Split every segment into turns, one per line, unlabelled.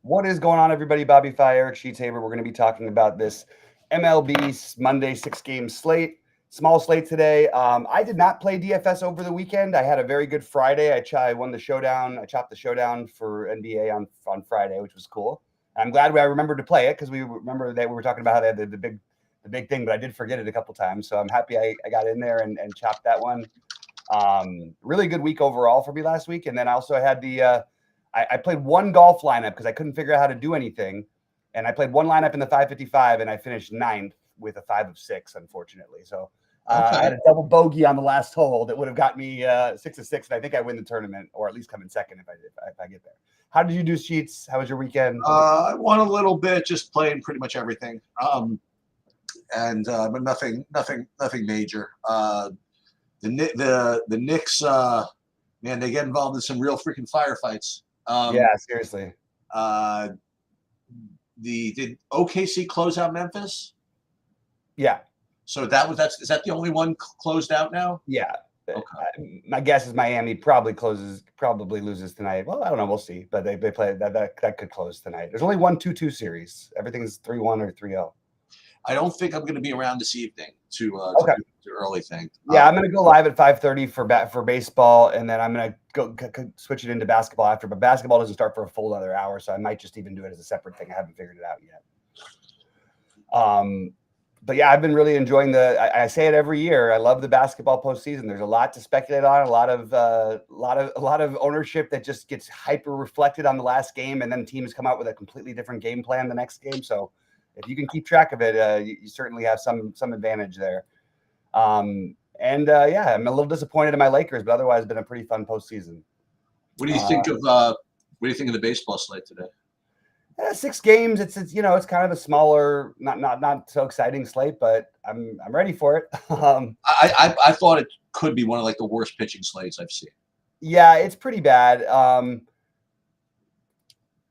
What is going on, everybody? Bobby Fi, Eric Sheetshaber. We're going to be talking about this MLB Monday 6-game slate. Small slate today. I did not play DFS over the weekend. I had a very good Friday. I won the showdown. I chopped the showdown for NBA on Friday, which was cool. I'm glad I remembered to play it because we remember that we were talking about how they had the big thing, but I did forget it a couple times. So I'm happy I got in there and chopped that one. Really good week overall for me last week. And then I also had I played one golf lineup because I couldn't figure out how to do anything. And I played one lineup in the 555 and I finished ninth with a 5 of 6, unfortunately. So I had a double bogey on the last hole that would have got me 6 of 6. And I think I win the tournament, or at least come in second if I get there. How did you do, Sheets? How was your weekend?
I won a little bit, just playing pretty much everything. But nothing major. The Knicks, man, they get involved in some real freaking firefights.
Yeah, seriously.
Did OKC close out Memphis?
Yeah.
So is that the only one closed out now?
Yeah.
Okay.
My guess is Miami probably loses tonight. Well, I don't know. We'll see. But they play that could close tonight. There's only 1-2-2 series. Everything's 3-1 or 3-0.
I don't think I'm going to be around this evening to do the early thing.
Yeah, I'm going to go live at 5:30 for baseball, and then I'm going to go switch it into basketball after. But basketball doesn't start for a full other hour, so I might just even do it as a separate thing. I haven't figured it out yet. But yeah, I've been really enjoying I say it every year. I love the basketball postseason. There's a lot to speculate on, a lot of ownership that just gets hyper reflected on the last game, and then teams come out with a completely different game plan the next game. So if you can keep track of it, you certainly have some advantage there. I'm a little disappointed in my Lakers, but otherwise, it's been a pretty fun postseason.
What do you think of the baseball slate today?
6 games. It's kind of a smaller, not so exciting slate, but I'm ready for it.
I thought it could be one of the worst pitching slates I've seen.
Yeah, it's pretty bad.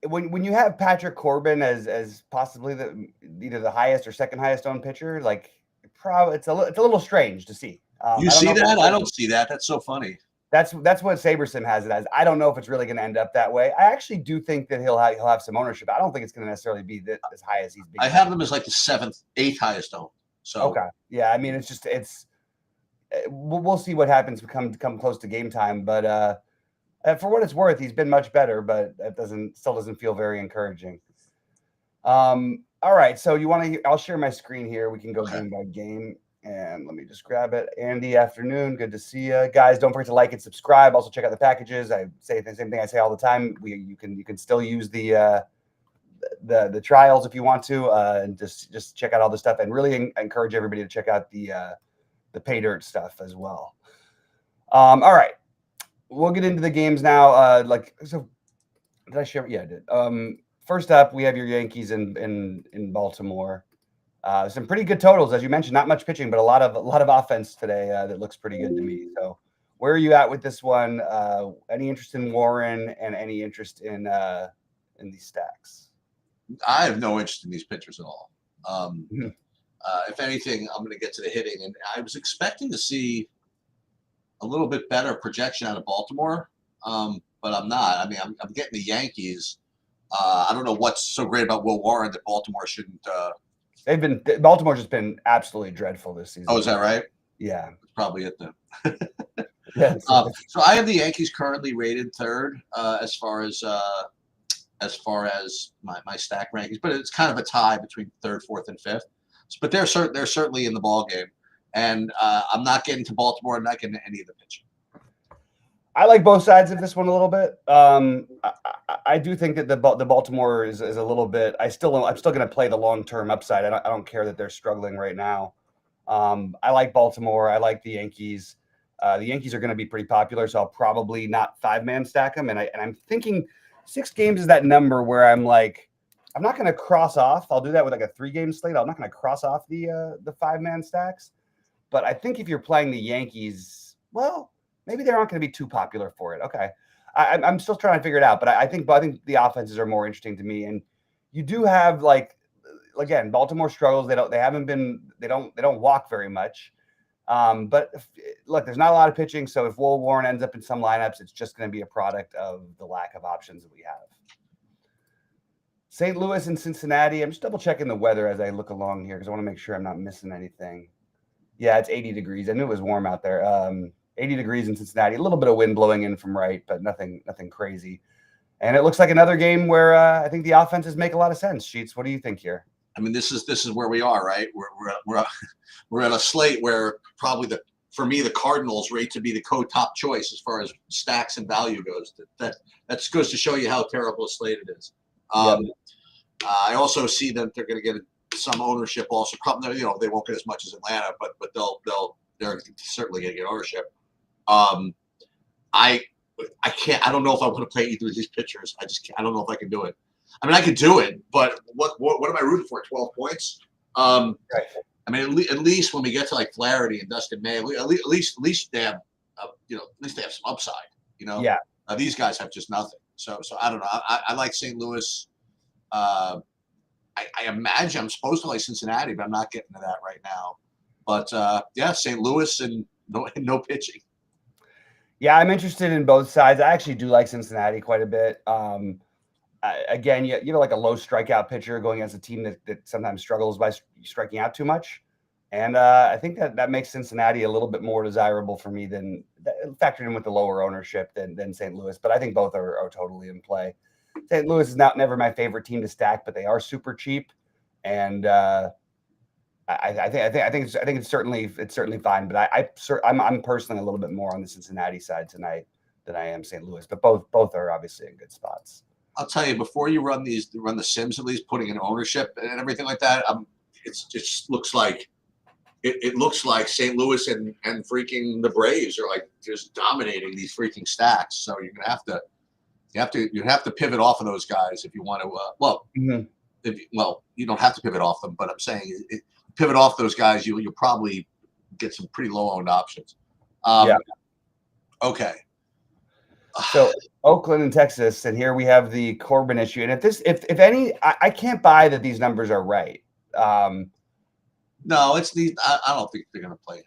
When you have Patrick Corbin as possibly either the highest or second highest owned pitcher, it's a little strange to see.
You see that? I don't see that. That's so funny.
That's what SaberSim has it as. I don't know if it's really going to end up that way. I actually do think that he'll have some ownership. I don't think it's going to necessarily be as high as he's been.
I have them as the 7th, 8th highest owned. So
okay, yeah. I mean, we'll see what happens come close to game time. But for what it's worth, he's been much better. But that still doesn't feel very encouraging. All right, so you want to? I'll share my screen here. We can go game by game. And let me just grab it. Andy, afternoon. Good to see you guys. Don't forget to like and subscribe. Also check out the packages. I say the same thing I say all the time. You can still use the trials if you want to, and just check out all the stuff. And really encourage everybody to check out the pay dirt stuff as well. All right, we'll get into the games now. So did I share? Yeah, I did. First up, we have your Yankees in Baltimore. Some pretty good totals, as you mentioned. Not much pitching, but a lot of offense today that looks pretty good to me. So, where are you at with this one? Any interest in Warren and any interest in these stacks?
I have no interest in these pitchers at all. If anything, I'm going to get to the hitting, and I was expecting to see a little bit better projection out of Baltimore, but I'm not. I mean, I'm getting the Yankees. I don't know what's so great about Will Warren that Baltimore shouldn't.
Baltimore's just been absolutely dreadful this season.
Oh, is that right?
Yeah,
that's probably it then.
Yeah.
So I have the Yankees currently rated 3rd as far as my stack rankings, but it's kind of a tie between 3rd, 4th, and 5th. But they're certainly in the ball game, and I'm not getting to Baltimore. I'm not getting to any of the pitching.
I like both sides of this one a little bit. I do think that the Baltimore is a little bit. I'm still going to play the long-term upside. I don't care that they're struggling right now. I like Baltimore. I like the Yankees. The Yankees are going to be pretty popular, so I'll probably not 5-man stack them. And I'm thinking 6 games is that number where I'm not going to cross off. I'll do that with a 3-game slate. I'm not going to cross off the 5-man stacks. But I think if you're playing the Yankees, well, maybe they aren't going to be too popular for it. Okay. I'm still trying to figure it out, but I think the offenses are more interesting to me. And you do have again, Baltimore struggles. They don't walk very much. But look, there's not a lot of pitching. So if Will Warren ends up in some lineups, it's just going to be a product of the lack of options that we have. St. Louis and Cincinnati. I'm just double checking the weather as I look along here because I want to make sure I'm not missing anything. Yeah, it's 80 degrees. I knew it was warm out there. 80 degrees in Cincinnati. A little bit of wind blowing in from right, but nothing crazy. And it looks like another game where I think the offenses make a lot of sense. Sheets, what do you think here?
I mean, this is where we are, right? We're at a slate where probably for me the Cardinals rate to be the top choice as far as stacks and value goes. That goes to show you how terrible a slate it is.
Yep.
I also see that they're going to get some ownership. Also, probably they won't get as much as Atlanta, but they're certainly going to get ownership. I can't. I don't know if I want to play either of these pitchers. I just can't. I don't know if I can do it. I mean, I could do it, but what am I rooting for? 12 points. Right. I mean, at least when we get to like Flaherty and Dustin May, at least they have, at least they have some upside.
Yeah.
These guys have just nothing. So I don't know. I like St. Louis. I imagine I'm supposed to like Cincinnati, but I'm not getting to that right now. But yeah, St. Louis and no pitching.
Yeah, I'm interested in both sides. I actually do like Cincinnati quite a bit. Again, you know, like a low strikeout pitcher going against a team that sometimes struggles by striking out too much. And I think that makes Cincinnati a little bit more desirable for me than factored in with the lower ownership than St. Louis. But I think both are totally in play. St. Louis is never my favorite team to stack, but they are super cheap. And I think it's certainly fine. But I'm personally a little bit more on the Cincinnati side tonight than I am St. Louis. But both are obviously in good spots.
I'll tell you, before you run the Sims, at least putting in ownership and everything like that, it just looks like it looks like St. Louis and freaking the Braves are like just dominating these freaking stacks. So you're gonna have to pivot off of those guys if you want to. You don't have to pivot off them, but I'm saying pivot off those guys, you'll probably get some pretty low owned options.
Yeah.
Okay.
So Oakland and Texas, and here we have the Corbin issue. And if any, I can't buy that these numbers are right.
No, it's these. I don't think they're going to play him.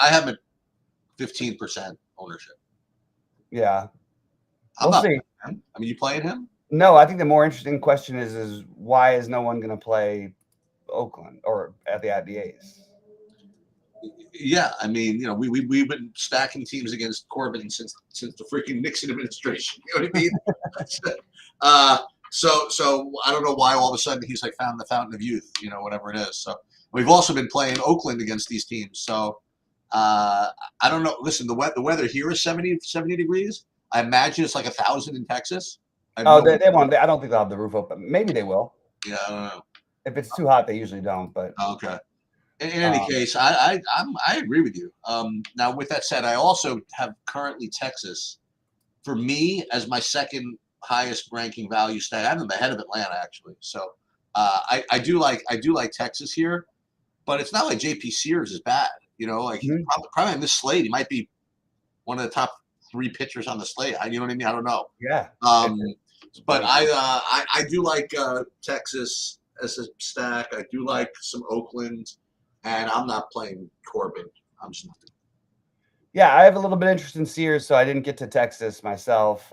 I have it 15% ownership.
Yeah,
We'll see. I mean, you playing him?
No, I think the more interesting question is why is no one going to play Oakland or at the A's?
Yeah, I mean, we've been stacking teams against Corbin since the freaking Nixon administration. You know what I mean? So I don't know why all of a sudden he's like found the fountain of youth, whatever it is. So we've also been playing Oakland against these teams. So I don't know. Listen, the weather here is 70 degrees. I imagine it's like 1,000 in Texas.
They won't. I don't think they'll have the roof open. Maybe they will.
Yeah, I don't know.
If it's too hot, they usually don't. But
okay. In any case, I agree with you. Now, with that said, I also have currently Texas for me as my second highest ranking value stack. I have them ahead of Atlanta actually. So I do like Texas here, but it's not like JP Sears is bad. Probably on this slate he might be one of the top 3 pitchers on the slate. You know what I mean? I don't know.
Yeah.
But I do like Texas as a stack. I do like some Oakland. And I'm not playing Corbin. I'm just not.
Yeah, I have a little bit of interest in Sears, so I didn't get to Texas myself.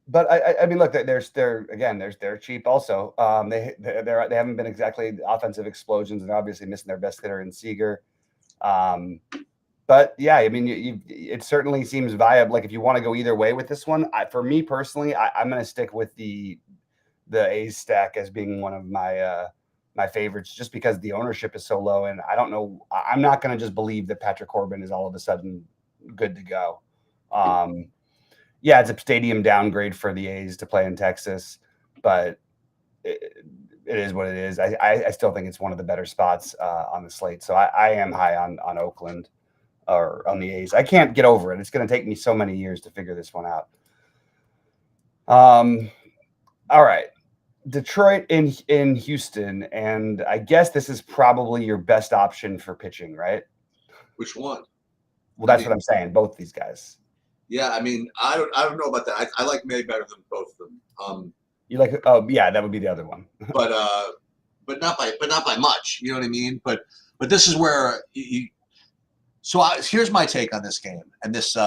But I mean, look, they're cheap also. They haven't been exactly offensive explosions, and obviously missing their best hitter in Seager. But yeah, I mean, it certainly seems viable. Like if you want to go either way with this one, for me personally, I'm going to stick with the A's stack as being one of my favorites, just because the ownership is so low, and I don't know. I'm not going to just believe that Patrick Corbin is all of a sudden good to go. Yeah, it's a stadium downgrade for the A's to play in Texas, but it is what it is. I still think it's one of the better spots on the slate. So I am high on Oakland or on the A's. I can't get over it. It's going to take me so many years to figure this one out. All right. Detroit in Houston, and I guess this is probably your best option for pitching, right?
Which one?
Well, that's what I'm saying. Both these guys.
Yeah, I mean, I don't know about that. I like May better than both of them.
You like? Oh, yeah, that would be the other one.
but not by much. You know what I mean? But this is where So here's my take on this game and this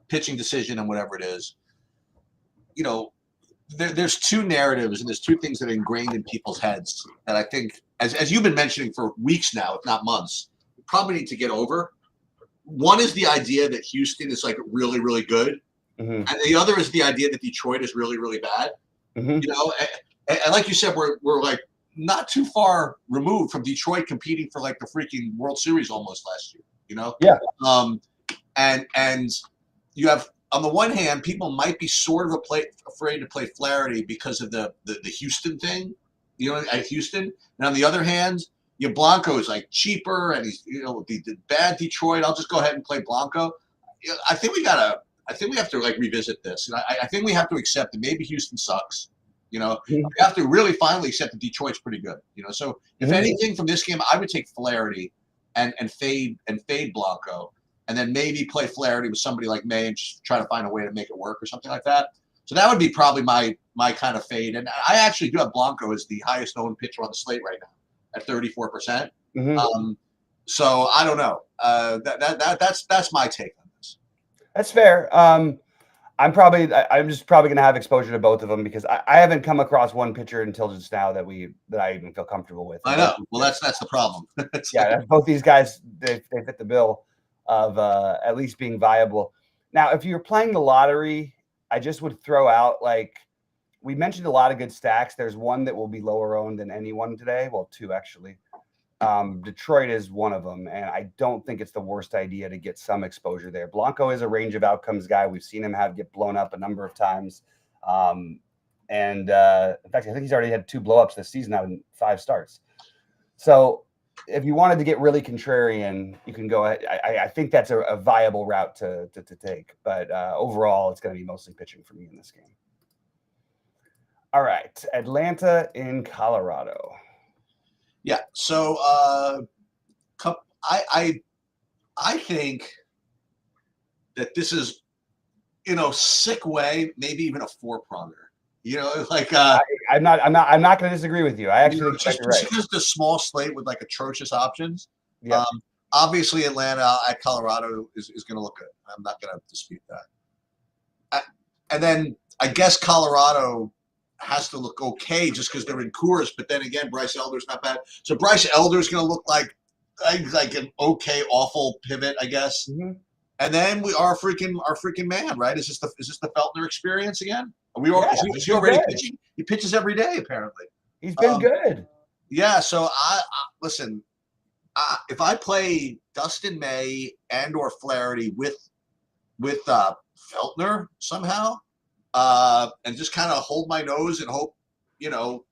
pitching decision and whatever it is. there's two narratives and there's two things that are ingrained in people's heads that I think, as you've been mentioning for weeks now, if not months, we probably need to get over. One is the idea that Houston is like really, really good. And the other is the idea that Detroit is really, really bad. You know, and like you said, we're like not too far removed from Detroit competing for like the freaking World Series almost last year, you know?
Yeah.
And you have, on the one hand, people might be sort of afraid to play Flaherty because of the Houston thing, you know, at Houston. And on the other hand, your Blanco is like cheaper and he's, you know, the bad Detroit. I'll just go ahead and play Blanco. I think we have to like revisit this. And I think we have to accept that maybe Houston sucks. You know, we have to really finally accept that Detroit's pretty good. You know, so if anything from this game, I would take Flaherty and fade Blanco, and then maybe play Flaherty with somebody like May and just try to find a way to make it work or something like that. So that would be probably my kind of fade. And I actually do have Blanco as the highest owned pitcher on the slate right now at 34%. So I don't know. That's my take on this.
That's fair. I'm just probably going to have exposure to both of them because I haven't come across one pitcher until just now that I even feel comfortable with.
I know. Well, that's the problem.
Yeah, both these guys they fit the bill of at least being viable. Now, if you're playing the lottery, I just would throw out, like, we mentioned a lot of good stacks. There's one that will be lower owned than anyone today. Well, two actually. Detroit is one of them, and I don't think it's the worst idea to get some exposure there. Blanco is a range of outcomes guy. We've seen him get blown up a number of times. In fact, I think he's already had 2 blowups this season out in 5 starts. So if you wanted to get really contrarian, you can go ahead. I think that's a viable route to take. But overall, it's going to be mostly pitching for me in this game. All right. Atlanta in Colorado.
Yeah. So I think that this is, in a sick way, maybe even a 4-pronger. You know, like
I'm not going to disagree with you. I actually think
just
right.
because the small slate with like atrocious options.
Yeah.
Obviously, Atlanta at Colorado is going to look good. I'm not going to dispute that. And then I guess Colorado has to look okay just because they're in Coors. But then again, Bryce Elder's not bad. So Bryce Elder's going to look like an okay, awful pivot, I guess. And then our freaking man, right? Is this the Feltner experience again? Is he already pitching? He pitches every day, apparently.
He's been good.
Yeah. So I listen. If I play Dustin May and or Flaherty with Feltner somehow, and just kind of hold my nose and hope, you know,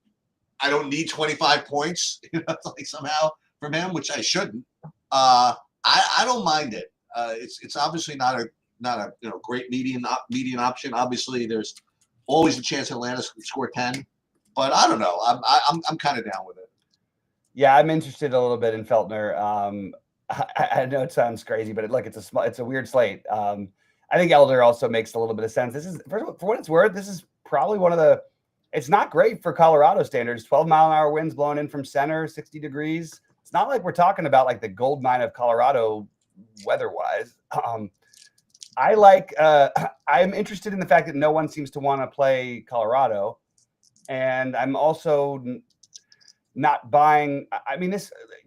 I don't need 25 points, you know, like somehow from him, which I shouldn't. I don't mind it. It's obviously not a great median option. Obviously, there's always a chance Atlanta score 10, but I don't know. I'm kind of down with it.
Yeah, I'm interested a little bit in Feltner. I know it sounds crazy, but it's a weird slate. I think Elder also makes a little bit of sense. This is, for what it's worth, this is probably it's not great for Colorado standards. 12-mile-an-hour winds blowing in from center, 60 degrees. It's not like we're talking about like the gold mine of Colorado weather-wise. I'm interested in the fact that no one seems to want to play Colorado. And I'm also not buying. I mean,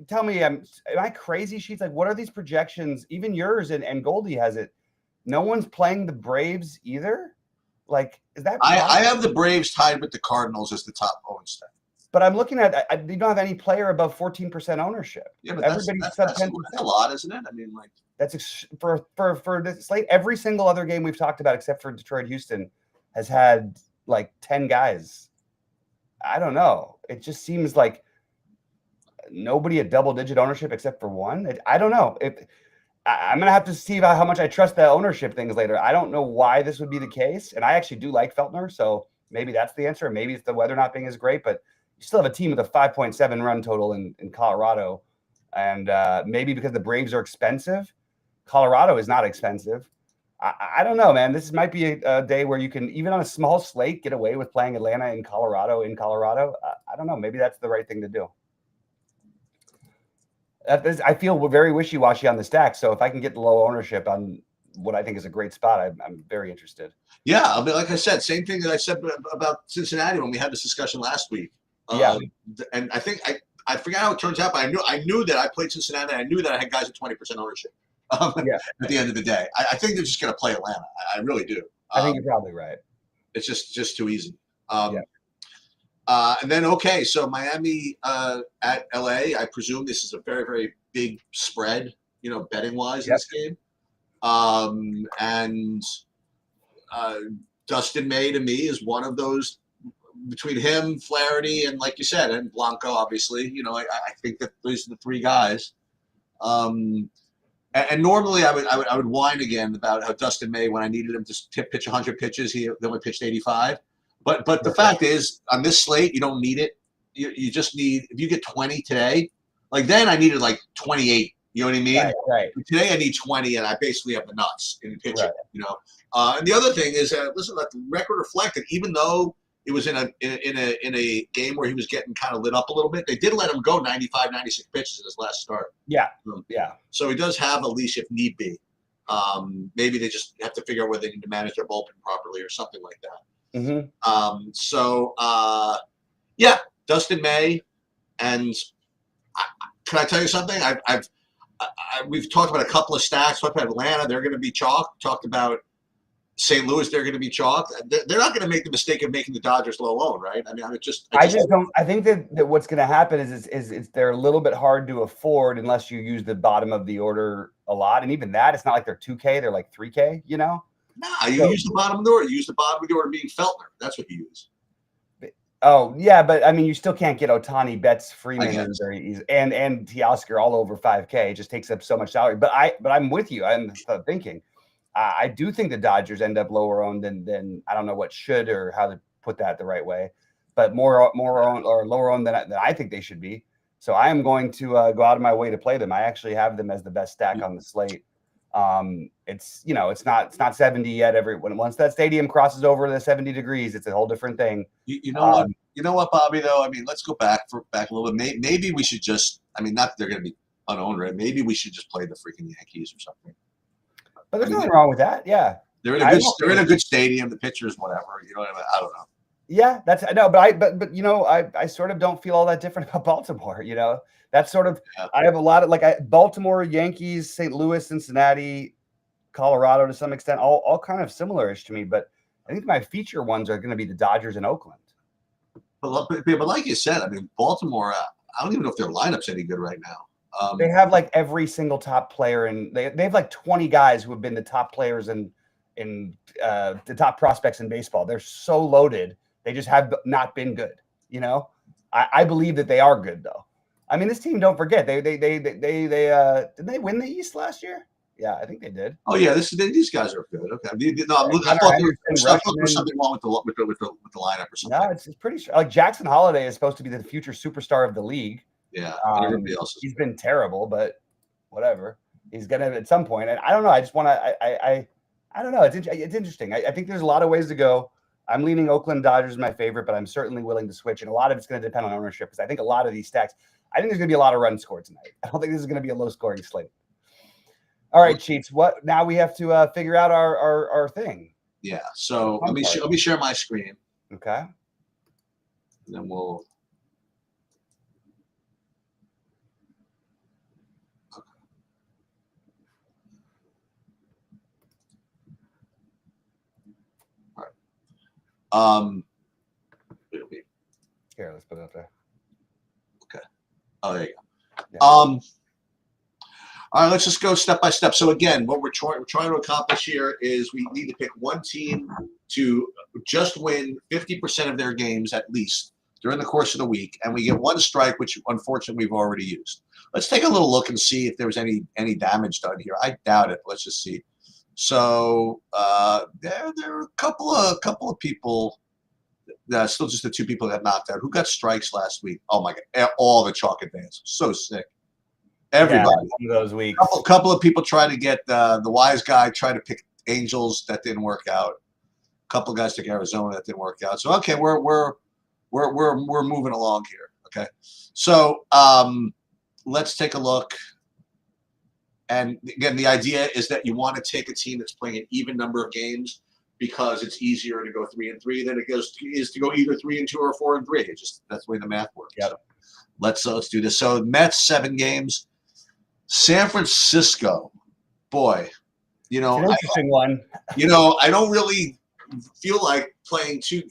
tell me, am I crazy, Sheets? Like, what are these projections? Even yours and Goldie has it. No one's playing the Braves either. Like, is that?
I have the Braves tied with the Cardinals as the top owned stack.
But I'm looking at, you don't have any player above 14% ownership.
Yeah, but everybody's sub 10%. That's a lot, isn't it? I mean, like,
that's for this slate. Every single other game we've talked about, except for Detroit, Houston, has had like 10 guys. I don't know. It just seems like nobody at double-digit ownership except for one. I don't know. I'm going to have to see about how much I trust the ownership things later. I don't know why this would be the case. And I actually do like Feltner, so maybe that's the answer. Maybe it's the weather not being as great, but you still have a team with a 5.7 run total in Colorado. And maybe because the Braves are expensive, Colorado is not expensive. I don't know, man. This might be a day where you can, even on a small slate, get away with playing Atlanta in Colorado. I don't know. Maybe that's the right thing to do. I feel very wishy-washy on the stack. So if I can get the low ownership, what I think is a great spot. I'm very interested.
Yeah, I mean, like I said, same thing that I said about Cincinnati when we had this discussion last week.
Yeah.
And I think I forgot how it turns out, but I knew that I played Cincinnati. I knew that I had guys at 20% ownership.
Yeah.
At the end of the day, I think they're just going to play Atlanta. I really do.
I think you're probably right.
It's just too easy.
Yeah.
And then, okay, so Miami at LA. I presume this is a very, very big spread, betting wise in this game. And Dustin May to me is one of those, between him, Flaherty, and like you said, and Blanco. Obviously, I think that these are the three guys. And normally I would whine again about how Dustin May, when I needed him to pitch 100 pitches, he only pitched 85. But the fact is, on this slate, you don't need it. You just need, if you get 20 today, like then I needed like 28. You know what I mean?
Right.
Today I need 20, and I basically have the nuts in pitching. Right. And the other thing is, listen, let the record reflect that even though it was in a game where he was getting kind of lit up a little bit, they did let him go 95, 96 pitches in his last start.
Yeah.
So he does have a leash if need be. Maybe they just have to figure out whether they need to manage their bullpen properly or something like that.
Mm-hmm.
Yeah, Dustin May, and can I tell you something? We've talked about a couple of stacks. Talked about Atlanta, they're going to be chalk. Talked about St. Louis, they're going to be chalk. They're not going to make the mistake of making the Dodgers low owned, right? I mean, I just
don't. I think that what's going to happen is they're a little bit hard to afford unless you use the bottom of the order a lot, and even that, it's not like they're 2K, they're like 3K.
Nah, you use the bottom of the order. You use the bottom of the order being Feltner. That's what you use.
Oh yeah, but I mean, you still can't get Ohtani, Betts, Freeman, very easy, and Teoscar all over 5K. It just takes up so much salary. But I'm with you. I'm thinking. I do think the Dodgers end up lower owned than I don't know what should or how to put that the right way, but more owned or lower owned than I think they should be. So I am going to go out of my way to play them. I actually have them as the best stack on the slate. It's it's not 70 yet. Once that stadium crosses over the 70 degrees, it's a whole different thing.
You know what? You know what, Bobby? Though, I mean, let's go back a little bit. Maybe we should just. I mean, not that they're going to be unowned, right? Maybe we should just play the freaking Yankees or something.
But there's nothing wrong with that. Yeah,
they're in a good stadium. The pitchers, whatever. You know what I mean? I don't know.
Yeah, but I sort of don't feel all that different about Baltimore. That's sort of I have a lot of Baltimore, Yankees, St. Louis, Cincinnati, Colorado to some extent, all kind of similar-ish to me. But I think my feature ones are going to be the Dodgers and Oakland.
But like you said, I mean, Baltimore. I don't even know if their lineup's any good right now.
They have every single top player, and they have 20 guys who have been the top players in the top prospects in baseball. They're so loaded. They just have not been good. I believe that they are good though. I mean, this team, don't forget, they did they win the East last year? Yeah, I think they did.
Oh yeah, these guys are good. Okay, I thought there was something wrong with the lineup or something.
No, it's pretty sure. Jackson Holliday is supposed to be the future superstar of the league.
Yeah, everybody else
he's been terrible, but whatever. He's gonna at some point, and I don't know. I just want to. I don't know. It's interesting. I think there's a lot of ways to go. I'm leaning Oakland Dodgers my favorite, but I'm certainly willing to switch, and a lot of it's going to depend on ownership because I think a lot of these stacks. I think there's going to be a lot of runs scored tonight. I don't think this is going to be a low-scoring slate. All right, Cheats. What now? We have to figure out our thing.
Yeah. So let me share my screen.
Okay.
And then we'll.
Here, let's put it up there.
Okay. Oh, there you go.
Yeah.
All right, let's just go step by step. So again, what we're trying to accomplish here is we need to pick one team to just win 50% of their games at least during the course of the week, and we get one strike, which unfortunately we've already used. Let's take a little look and see if there was any damage done here. I doubt it. Let's just see. So there are a couple of people. Still just the two people that knocked out. Who got strikes last week? Oh my God! All the chalk advance. So sick. Everybody.
Yeah, one of those weeks.
Couple of people tried to get the wise guy tried to pick Angels. That didn't work out. A couple of guys took Arizona. That didn't work out. So okay, we're moving along here. Okay, so let's take a look And again, the idea is that you want to take a team that's playing an even number of games because it's easier to go 3-3 than it is to go either 3-2 or 4-3. It's just that's the way the math works.
Yep.
So let's do this. So Mets 7 games. San Francisco, boy,
It's an interesting one.
I don't really feel like playing 2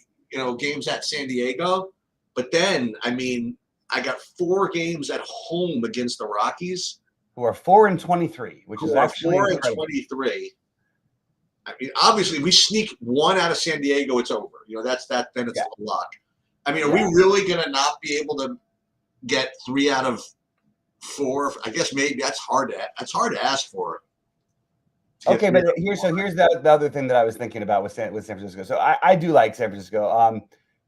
games at San Diego, but then I got 4 games at home against the Rockies,
who are 4-23, which is actually
4-23. Obviously, we sneak 1 out of San Diego, it's over. That's that. Then it's a lock. Are we really gonna not be able to get 3 out of 4? I guess maybe that's hard to ask for.
Okay, but here's the other thing that I was thinking about with San Francisco. So I do like San Francisco.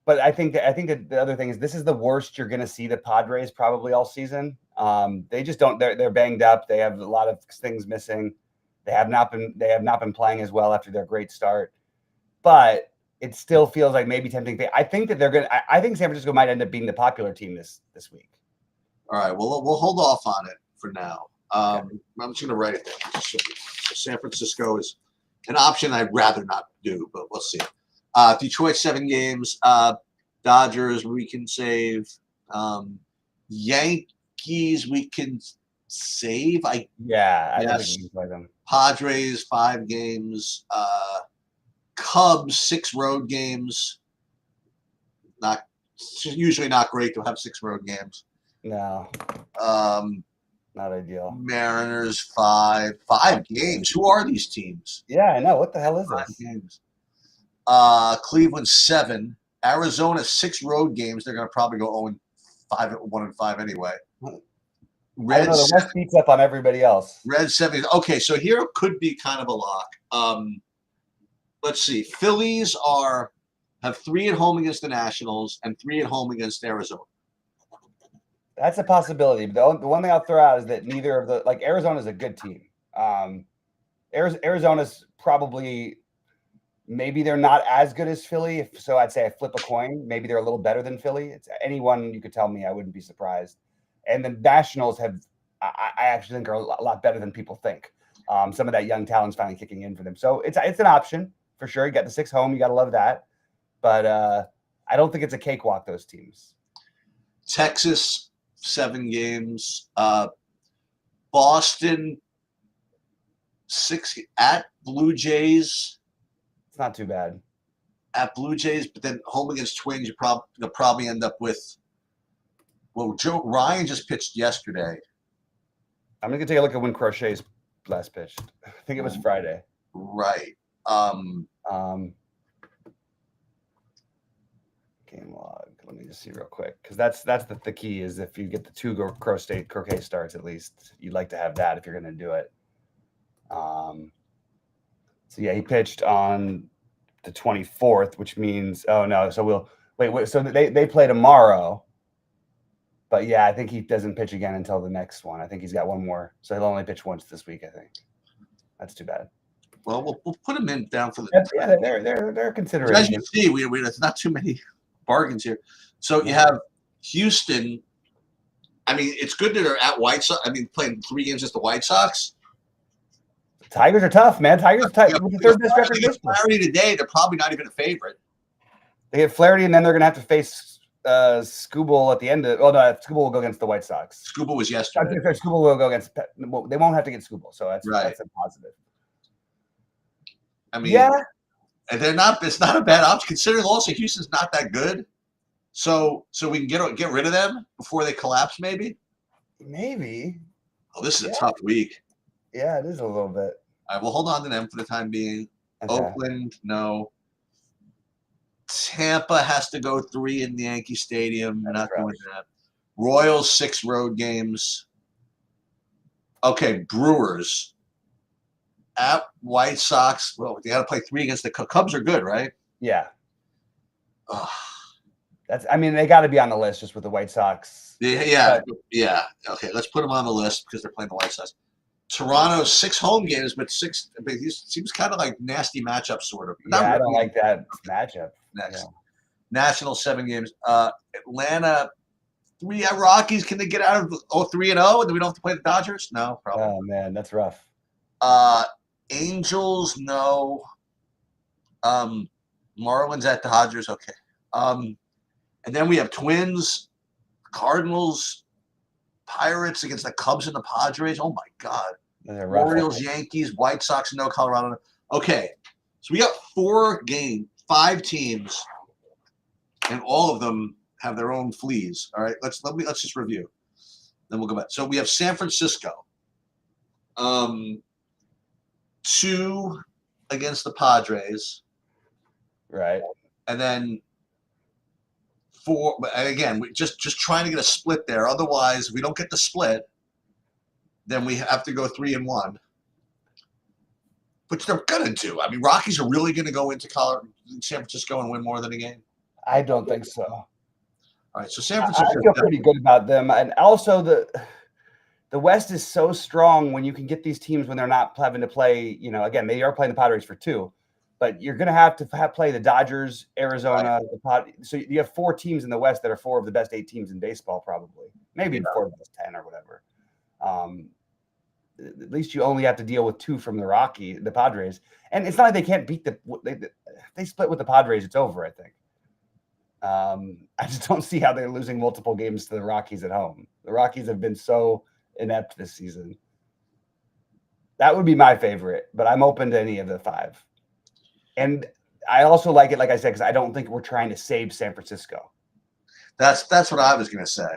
But I think that the other thing is this is the worst you're going to see the Padres probably all season. They just don't. They're banged up. They have a lot of things missing. They have not been playing as well after their great start. But it still feels like maybe tempting. I think that they're going. I think San Francisco might end up being the popular team this week.
All right. Well, we'll hold off on it for now. I'm just going to write it down. So San Francisco is an option I'd rather not do, but we'll see. Detroit 7 games. Dodgers we can save. Yankees we can save. I
don't think we can play them.
Padres 5 games. Cubs 6 road games. Usually not great to have 6 road games.
No. Not ideal.
Mariners 5 games. Who are these teams?
Yeah, I know. What the hell is
5
this?
games. Cleveland 7. Arizona 6 road games. They're going to probably go 1-5 anyway.
Red the West beats up on everybody else.
Red 7. Okay, so here could be kind of a lock. Let's see. Phillies have 3 at home against the Nationals and 3 at home against Arizona.
That's a possibility. But the one thing I'll throw out is that neither of the Arizona's a good team. Arizona's probably maybe they're not as good as Philly. So I'd say I flip a coin. Maybe they're a little better than Philly. It's anyone you could tell me, I wouldn't be surprised. And the Nationals I actually think are a lot better than people think. Some of that young talent's finally kicking in for them. So it's an option for sure. You got the 6 home. You got to love that. But I don't think it's a cakewalk, those teams.
Texas 7 games. Boston 6 at Blue Jays.
It's not too bad.
At Blue Jays, but then home against Twins, you'll probably end up with. Well, Ryan just pitched yesterday.
I'm gonna take a look at when Crochet's last pitched. I think it was Friday.
Right.
Game log. Let me just see real quick, because that's the key is if you get the 2 Croquet starts at least, you'd like to have that if you're going to do it. So yeah, he pitched on the 24th, which means so we'll wait. So they play tomorrow, but yeah, I think he doesn't pitch again until the next one. I think he's got one more, so he'll only pitch once this week. I think that's too bad.
Well, we'll put him down for the.
Yeah, they're considering.
As you see, there's not too many bargains here. So you have Houston. It's good that they're at White Sox. Playing 3 games against the White Sox.
Tigers are tough, man. Tigers are tough. With the third best record in history.
Flaherty today, they're probably not even a favorite.
They get Flaherty, and then they're going to have to face Skubal at the end of. Oh no, Skubal will go against the White Sox.
Skubal was yesterday.
Skubal will go against. Well, they won't have to get Skubal, so that's a positive.
And they're not. It's not a bad option considering also Houston's not that good. So we can get rid of them before they collapse, maybe.
Maybe.
Oh, this is a tough week.
Yeah, it is a little bit.
All right, we'll hold on to them for the time being. Okay. Oakland, no. Tampa has to go 3 in the Yankee Stadium. Not doing that. Royals 6 road games. Okay, Brewers at White Sox. Well, they got to play 3 against the Cubs. Are good, right?
Yeah. They got to be on the list just with the White Sox.
Yeah. Okay, let's put them on the list because they're playing the White Sox. Toronto 6 home games, but 6. But he seems kind of like nasty matchup, sort of.
I don't like that matchup.
Next, National 7 games. Atlanta 3 at Rockies. Can they get out of 3-0 and then we don't have to play the Dodgers? No, probably.
Oh man, that's rough.
Angels, no. Marlins at Dodgers, okay. And then we have Twins, Cardinals, Pirates against the Cubs and the Padres. Oh my God. Orioles, Yankees, White Sox, no. Colorado. No. Okay, so we got 5 teams, and all of them have their own fleas. All right, let's just review. Then we'll go back. So we have San Francisco. 2 against the Padres.
Right.
And then 4. And again, we just trying to get a split there. Otherwise, if we don't get the split, then we have to go 3-1. Which they're gonna do. I mean, Rockies are really gonna go into San Francisco and win more than a game.
I don't think so.
All right, so San Francisco.
I feel pretty good about them, and also the West is so strong when you can get these teams when they're not having to play. You know, again, they are playing the Padres for 2, but you're going to have play the Dodgers, Arizona, so you have 4 teams in the West that are 4 of the best 8 teams in baseball, probably, maybe 4 of the best 10 or whatever. At least you only have to deal with 2 from the Padres, and it's not like they can't beat they split with the Padres. It's over, I think. I just don't see how they're losing multiple games to the Rockies at home. The Rockies have been so inept this season. That would be my favorite, but I'm open to any of the 5. And I also like it, like I said, because I don't think we're trying to save San Francisco.
That's what I was going to say.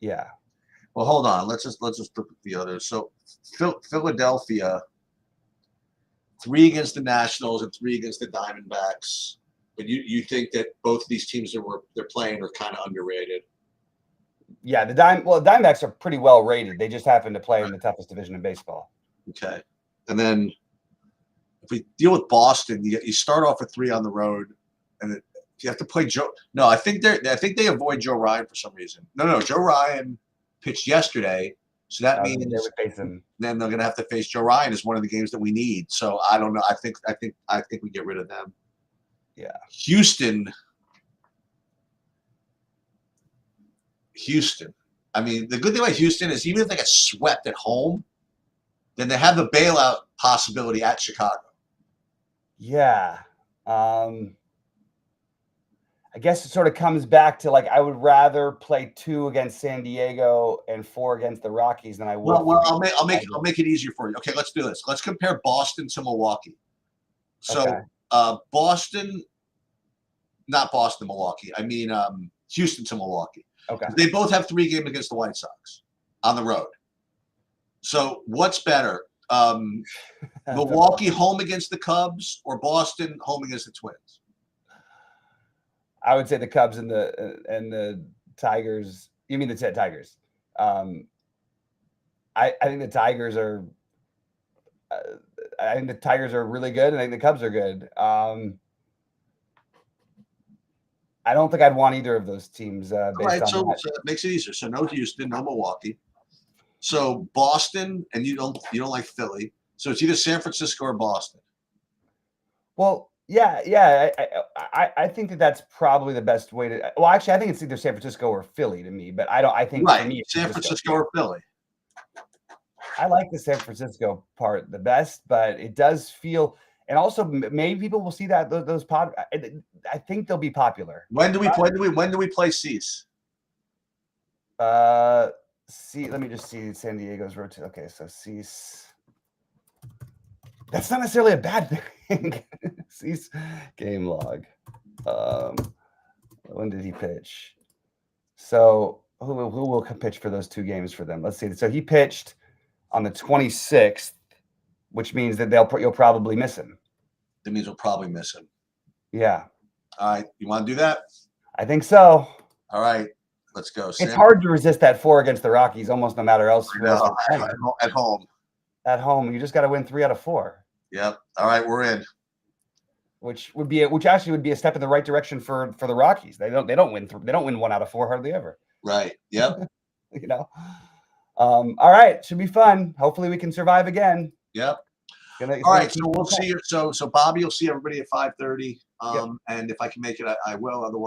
Yeah. Well,
hold on. Let's just look at the others. So Philadelphia, 3 against the Nationals and 3 against the Diamondbacks. But you think that both of these teams they're playing are kind of underrated?
Yeah, the Diamondbacks are pretty well rated. They just happen to play in the toughest division in baseball.
Okay, and then if we deal with Boston, you start off with 3 on the road, and you have to play Joe. No, I think they avoid Joe Ryan for some reason. No, Joe Ryan pitched yesterday, so that means
they would face him.
Then they're going to have to face Joe Ryan as one of the games that we need. So I don't know. I think we get rid of them.
Yeah.
Houston. I mean, the good thing about Houston is even if they get swept at home, then they have the bailout possibility at Chicago.
Yeah. I guess it sort of comes back to I would rather play 2 against San Diego and 4 against the Rockies than I would.
Well, I'll make it easier for you. Okay, let's do this. Let's compare Boston to Milwaukee. So. Okay. Milwaukee. I mean, Houston to Milwaukee.
Okay.
They both have 3 games against the White Sox on the road. So what's better? Milwaukee home against the Cubs or Boston home against the Twins?
I would say the Cubs and the Tigers. You mean the Tigers? I think the Tigers are. I think the Tigers are really good, and I think the Cubs are good. I don't think I'd want either of those teams.
So it makes it easier. So no Houston, no Milwaukee. So Boston, and you don't like Philly. So it's either San Francisco or Boston.
Well, yeah. I think that's probably the best way to. Well, actually, I think it's either San Francisco or Philly to me. But I think
right.
For me,
San Francisco or Philly.
I like the San Francisco part the best, but it does feel, and also maybe people will see that those I think they'll be popular.
When do we play Cease?
Let me just see San Diego's road. Okay, so Cease. That's not necessarily a bad thing. Cease game log. When did he pitch? So who will pitch for those 2 games for them? Let's see. So he pitched on the 26th, which means that you'll probably miss him.
That means we'll probably miss him.
Yeah.
All right. You want to do that?
I think so.
All right. Let's go.
It's hard to resist that 4 against the Rockies almost no matter else.
At home.
At home. You just got to win 3 out of 4.
Yep. All right. We're in.
Which actually would be a step in the right direction for the Rockies. They don't win 1 out of 4 hardly ever.
Right. Yep.
All right. Should be fun. Hopefully we can survive again.
Yep. All right. So we'll see you. So Bobby will see everybody at 5:30. And if I can make it, I will. Otherwise.